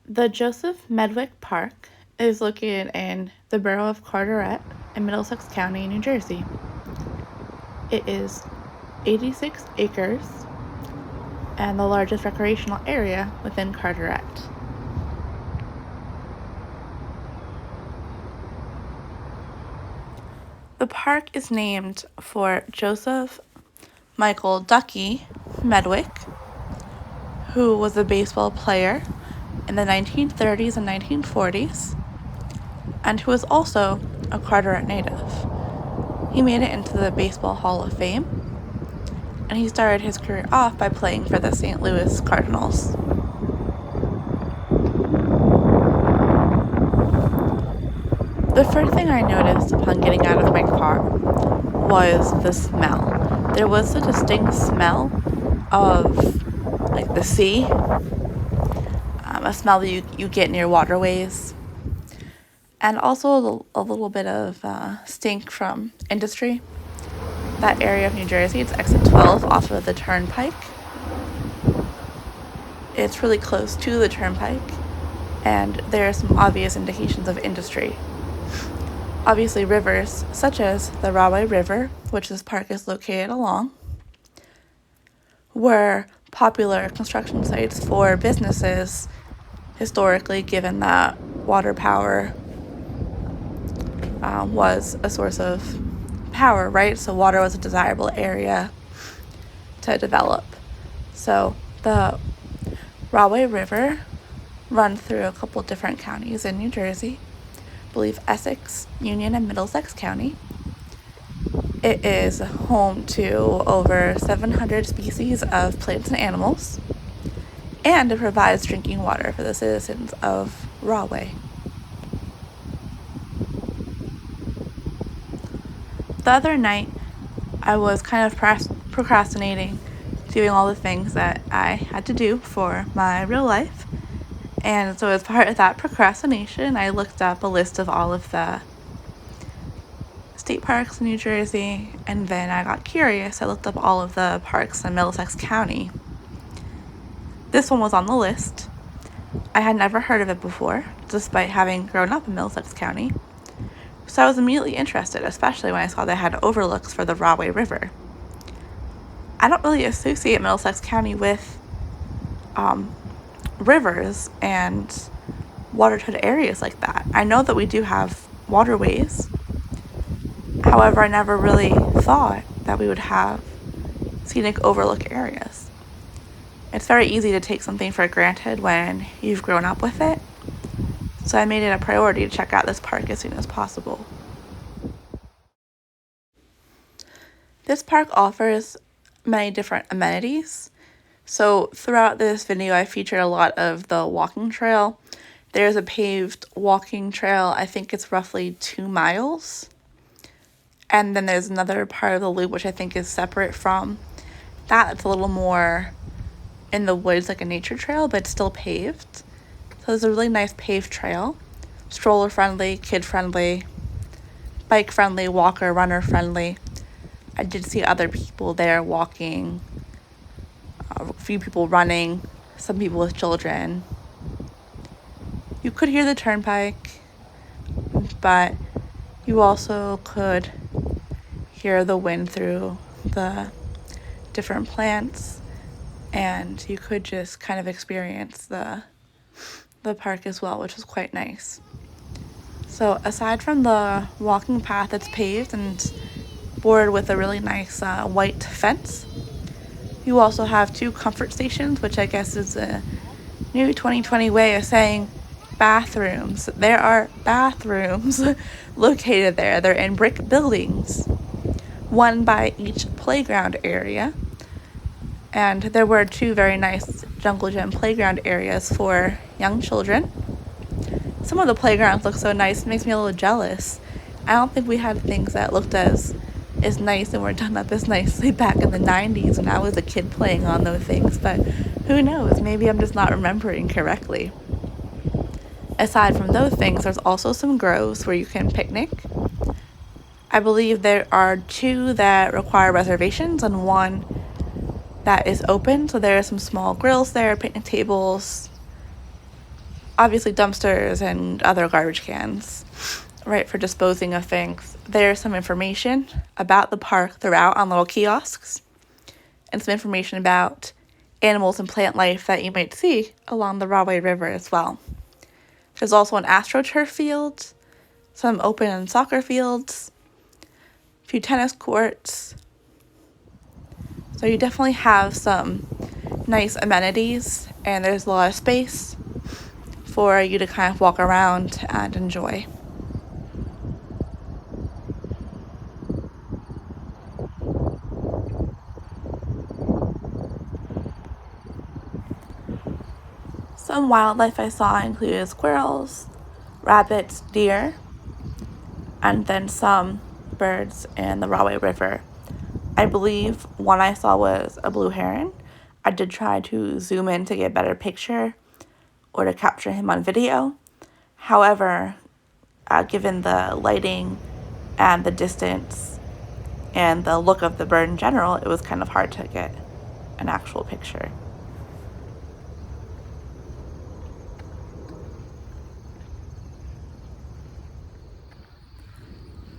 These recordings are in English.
The Joseph Medwick Park is located in the borough of Carteret in Middlesex County, New Jersey. It is 86 acres and the largest recreational area within Carteret. The park is named for Joseph Michael Ducky Medwick, who was a baseball player in the 1930s and 1940s, and who was also a Carteret native. He made it into the Baseball Hall of Fame, and he started his career off by playing for the St. Louis Cardinals. The first thing I noticed upon getting out of my car was the smell. There was a distinct smell of the sea, a smell that you get near waterways, and also a little bit of stink from industry. That area of New Jersey, it's exit 12 off of the turnpike. It's really close to the turnpike, and there are some obvious indications of industry. Obviously, rivers such as the Rahway River, which this park is located along, were popular construction sites for businesses historically, given that water power was a source of power, right? So water was a desirable area to develop. So the Rahway River runs through a couple different counties in New Jersey. I believe Essex, Union, and Middlesex County. It is home to over 700 species of plants and animals, and it provides drinking water for the citizens of Rahway. The other night, I was kind of procrastinating, doing all the things that I had to do for my real life. And so as part of that procrastination, I looked up a list of all of the state parks in New Jersey, and then I got curious. I looked up all of the parks in Middlesex County. This one was on the list. I had never heard of it before, despite having grown up in Middlesex County. So I was immediately interested, especially when I saw they had overlooks for the Rahway River. I don't really associate Middlesex County with rivers and watered areas like that. I know that we do have waterways. However, I never really thought that we would have scenic overlook areas. It's very easy to take something for granted when you've grown up with it. So I made it a priority to check out this park as soon as possible. This park offers many different amenities. So throughout this video, I featured a lot of the walking trail. There's a paved walking trail. I think it's roughly 2 miles. And then there's another part of the loop, which I think is separate from that. It's a little more in the woods, like a nature trail, but it's still paved. So there's a really nice paved trail, stroller friendly, kid friendly, bike friendly, walker, runner friendly. I did see other people there walking, a few people running, some people with children. You could hear the turnpike, but you also could hear the wind through the different plants, and you could just kind of experience the park as well, which was quite nice. So aside from the walking path that's paved and bordered with a really nice white fence, you also have 2 comfort stations, which I guess is a new 2020 way of saying bathrooms. There are bathrooms located there. They're in brick buildings, one by each playground area. And there were 2 very nice jungle gym playground areas for young children. Some of the playgrounds look so nice, it makes me a little jealous. I don't think we had things that looked as nice and were done up as nicely back in the 90s when I was a kid playing on those things, but who knows, maybe I'm just not remembering correctly. Aside from those things, there's also some groves where you can picnic. I believe there are 2 that require reservations and 1 that is open, so there are some small grills there, picnic tables, obviously dumpsters and other garbage cans, right, for disposing of things. There's some information about the park throughout on little kiosks, and some information about animals and plant life that you might see along the Rahway River as well. There's also an AstroTurf field, some open soccer fields, a few tennis courts. So you definitely have some nice amenities, and there's a lot of space for you to kind of walk around and enjoy. Some wildlife I saw included squirrels, rabbits, deer, and then some birds in the Rahway River. I believe one I saw was a blue heron. I did try to zoom in to get a better picture or to capture him on video. However, given the lighting and the distance and the look of the bird in general, it was kind of hard to get an actual picture.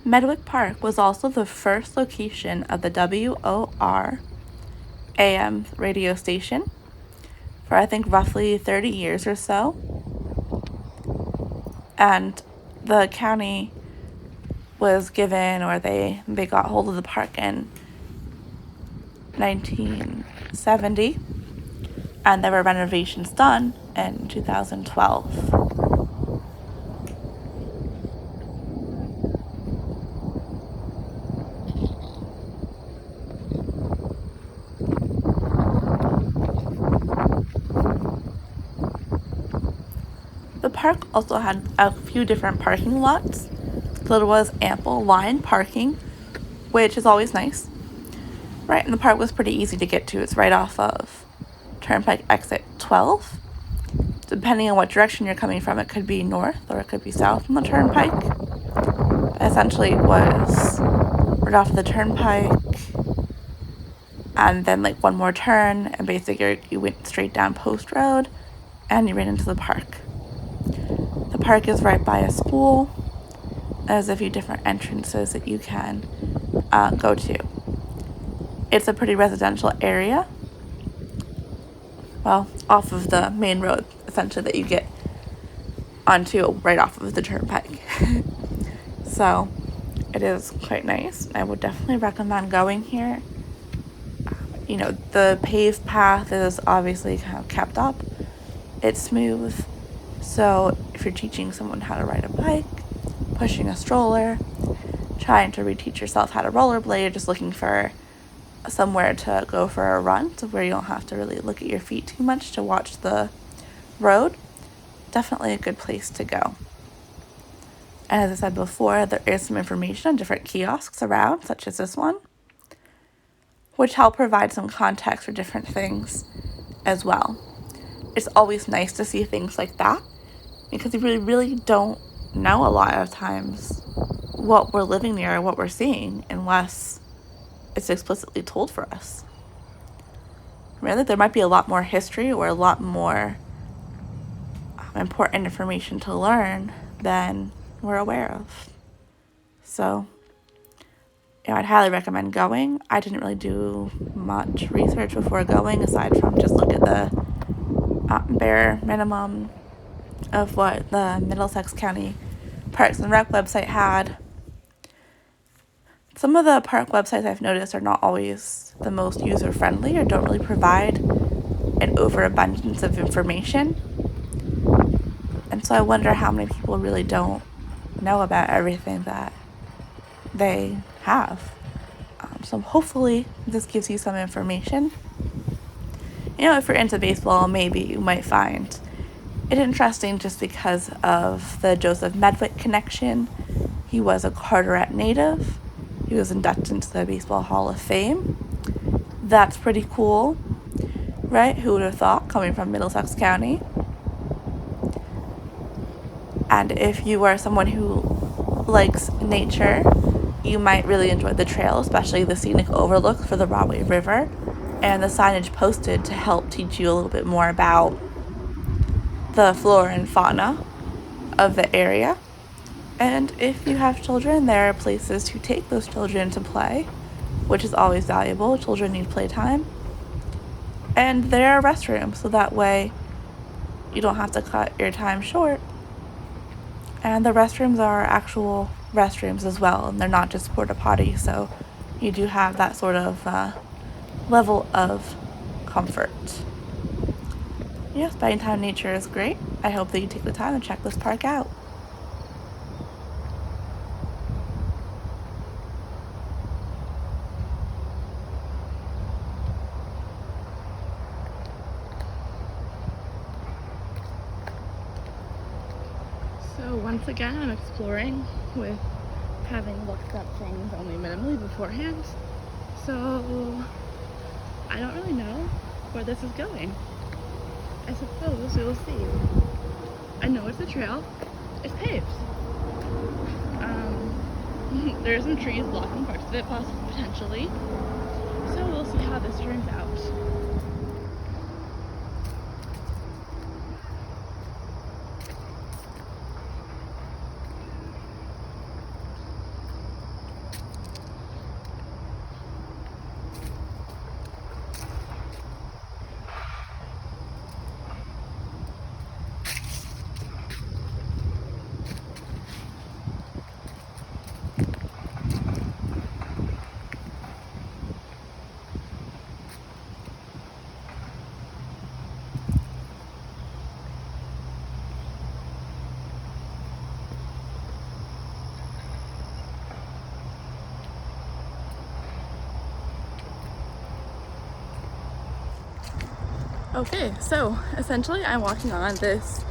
Medwick Park was also the first location of the WOR AM radio station for I think roughly 30 years or so. And the county was given, or they got hold of the park in 1970, and there were renovations done in 2012. The park also had a few different parking lots, so there was ample line parking, which is always nice. Right, and the park was pretty easy to get to. It's right off of turnpike exit 12. Depending on what direction you're coming from, it could be north or it could be south from the turnpike. Essentially, it was right off the turnpike, and then like one more turn, and basically you went straight down Post Road, and you ran into the park. The park is right by a school. There's a few different entrances that you can go to. It's a pretty residential area. Well, off of the main road, essentially, that you get onto right off of the turnpike. So it is quite nice. I would definitely recommend going here. You know, the paved path is obviously kind of kept up. It's smooth. So if you're teaching someone how to ride a bike, pushing a stroller, trying to reteach yourself how to rollerblade, just looking for somewhere to go for a run, so where you don't have to really look at your feet too much to watch the road, definitely a good place to go. And as I said before, there is some information on different kiosks around, such as this one, which help provide some context for different things as well. It's always nice to see things like that, because we really don't know a lot of times what we're living near or what we're seeing unless it's explicitly told for us. Really, there might be a lot more history or a lot more important information to learn than we're aware of. So, I'd highly recommend going. I didn't really do much research before going, aside from just look at the bare minimum of what the Middlesex County Parks and Rec website had. Some of the park websites I've noticed are not always the most user-friendly or don't really provide an overabundance of information. And so I wonder how many people really don't know about everything that they have. So hopefully this gives you some information. If you're into baseball, maybe you might find it interesting just because of the Joseph Medwick connection. He was a Carteret native. He was inducted into the Baseball Hall of Fame. That's pretty cool, right? Who would have thought, coming from Middlesex County? And if you are someone who likes nature, you might really enjoy the trail, especially the scenic overlooks for the Rahway River and the signage posted to help teach you a little bit more about the flora and fauna of the area. And if you have children, there are places to take those children to play, which is always valuable. Children need playtime. And there are restrooms, so that way you don't have to cut your time short. And the restrooms are actual restrooms as well, and they're not just porta potty, so you do have that sort of level of comfort. Yeah, spending time in nature is great. I hope that you take the time to check this park out. So once again, I'm exploring with having looked up things only minimally beforehand. So I don't really know where this is going. I suppose we will see. I know it's a trail. It's paved. There are some trees blocking parts of it, potentially. So we'll see how this turns out. Okay, so essentially I'm walking on this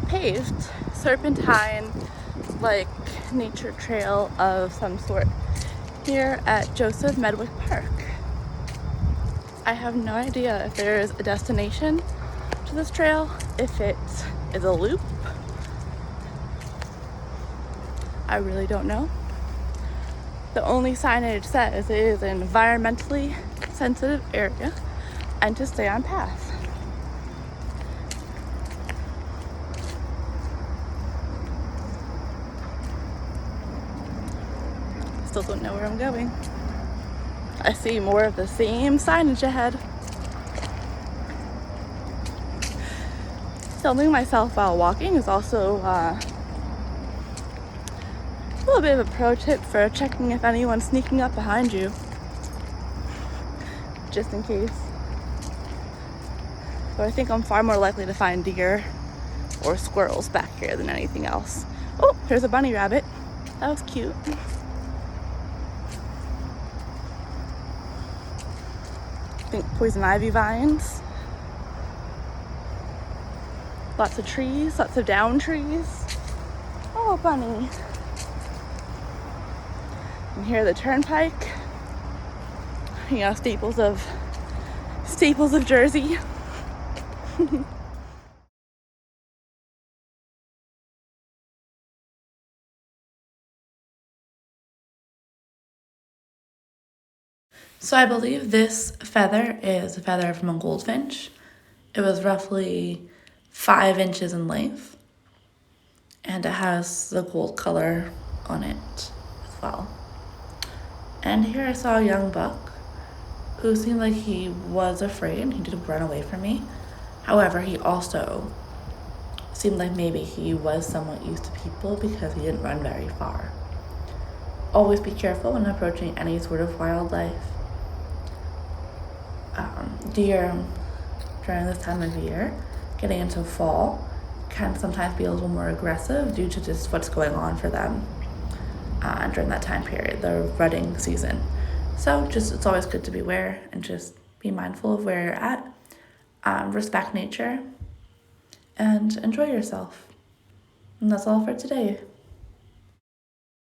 paved serpentine like nature trail of some sort here at Joseph Medwick Park. I have no idea if there is a destination to this trail, if it is a loop. I really don't know. The only signage says it is an environmentally sensitive area and to stay on path. Still don't know where I'm going. I see more of the same signage ahead. Filming myself while walking is also a little bit of a pro tip for checking if anyone's sneaking up behind you, just in case. So I think I'm far more likely to find deer or squirrels back here than anything else. Oh, here's a bunny rabbit. That was cute. I think poison ivy vines. Lots of trees, lots of down trees. Oh, bunny. And here the turnpike. You know, staples of Jersey. So I believe this feather is a feather from a goldfinch. It was roughly 5 inches in length, and it has the gold color on it as well. And here I saw a young buck who seemed like he was afraid, and he did run away from me. However, he also seemed like maybe he was somewhat used to people because he didn't run very far. Always be careful when approaching any sort of wildlife. Deer during this time of year, getting into fall, can sometimes be a little more aggressive due to just what's going on for them during that time period, the rutting season. So it's always good to beware and just be mindful of where you're at, respect nature, and enjoy yourself. And that's all for today.